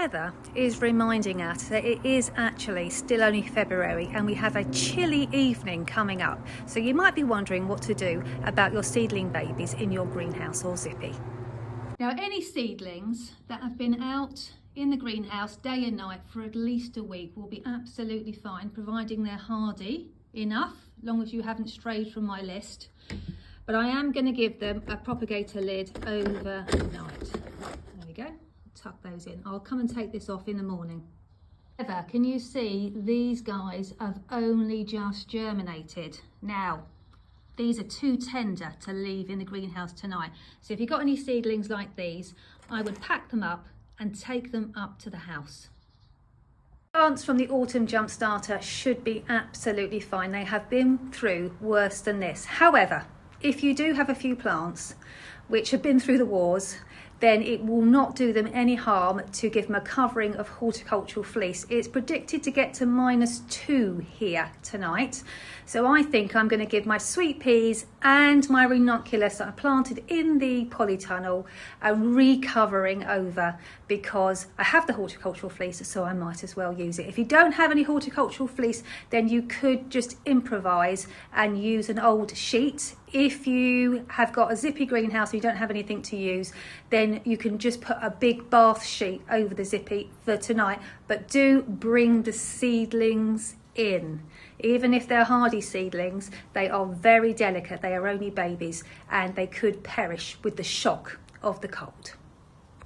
Weather is reminding us that it is actually still only February and we have a chilly evening coming up. So you might be wondering what to do about your seedling babies in your greenhouse or zippy. Now, any seedlings that have been out in the greenhouse day and night for at least a week will be absolutely fine, providing they're hardy enough, long as you haven't strayed from my list. But I am going to give them a propagator lid overnight. There we go. Tuck those in. I'll come and take this off in the morning. However, can you see these guys have only just germinated? Now, these are too tender to leave in the greenhouse tonight. So if you've got any seedlings like these, I would pack them up and take them up to the house. Plants from the autumn jump starter should be absolutely fine. They have been through worse than this. However, if you do have a few plants which have been through the wars, then it will not do them any harm to give them a covering of horticultural fleece. It's predicted to get to -2 here tonight. So I think I'm going to give my sweet peas and my ranunculus that I planted in the polytunnel a recovering over, because I have the horticultural fleece, so I might as well use it. If you don't have any horticultural fleece, then you could just improvise and use an old sheet. If you have got a zippy greenhouse and you don't have anything to use, then you can just put a big bath sheet over the zippy for tonight. But do bring the seedlings in. Even if they're hardy seedlings, they are very delicate. They are only babies and they could perish with the shock of the cold.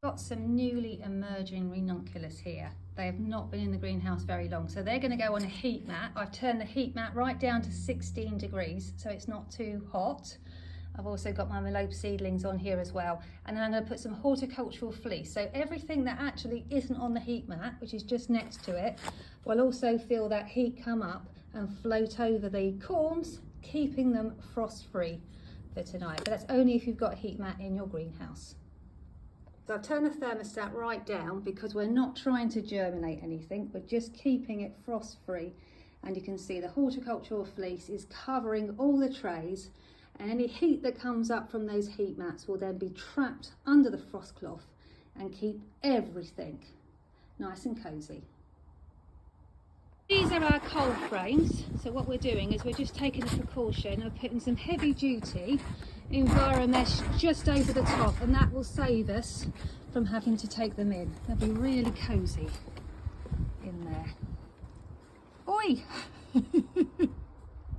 Got some newly emerging ranunculus here. They have not been in the greenhouse very long, so they're going to go on a heat mat. I've turned the heat mat right down to 16 degrees, so it's not too hot. I've also got my melope seedlings on here as well, and then I'm going to put some horticultural fleece. So everything that actually isn't on the heat mat, which is just next to it, will also feel that heat come up and float over the corms, keeping them frost-free for tonight. But that's only if you've got a heat mat in your greenhouse. So I've turned the thermostat right down because we're not trying to germinate anything, we're just keeping it frost-free. And you can see the horticultural fleece is covering all the trays, and any heat that comes up from those heat mats will then be trapped under the frost cloth and keep everything nice and cosy. These are our cold frames, so what we're doing is we're just taking the precaution of putting some heavy duty Enviromesh just over the top, and that will save us from having to take them in. They'll be really cosy in there. Oi!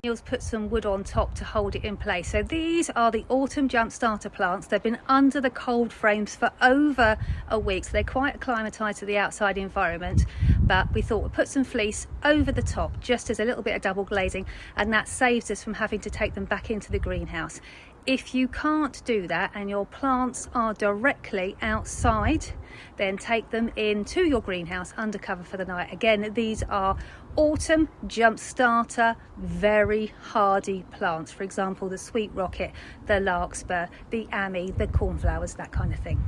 Neil's put some wood on top to hold it in place. So these are the autumn jump starter plants. They've been under the cold frames for over a week, so they're quite acclimatized to the outside environment, but we thought we'd put some fleece over the top just as a little bit of double glazing, and that saves us from having to take them back into the greenhouse. If you can't do that and your plants are directly outside, then take them into your greenhouse under cover for the night. Again, these are autumn jump starter, very hardy plants. For example, the sweet rocket, the larkspur, the ammy, the cornflowers, that kind of thing.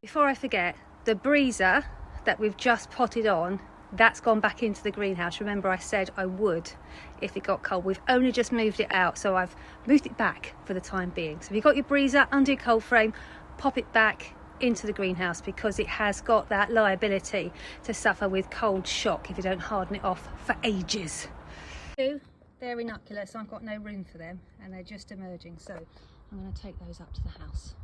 Before I forget, the breezer that we've just potted on, that's gone back into the greenhouse. Remember, I said I would if it got cold. We've only just moved it out, so I've moved it back for the time being. So if you've got your breezer under your cold frame, pop it back into the greenhouse, because it has got that liability to suffer with cold shock if you don't harden it off for ages. They're ranunculus, I've got no room for them and they're just emerging, so I'm going to take those up to the house.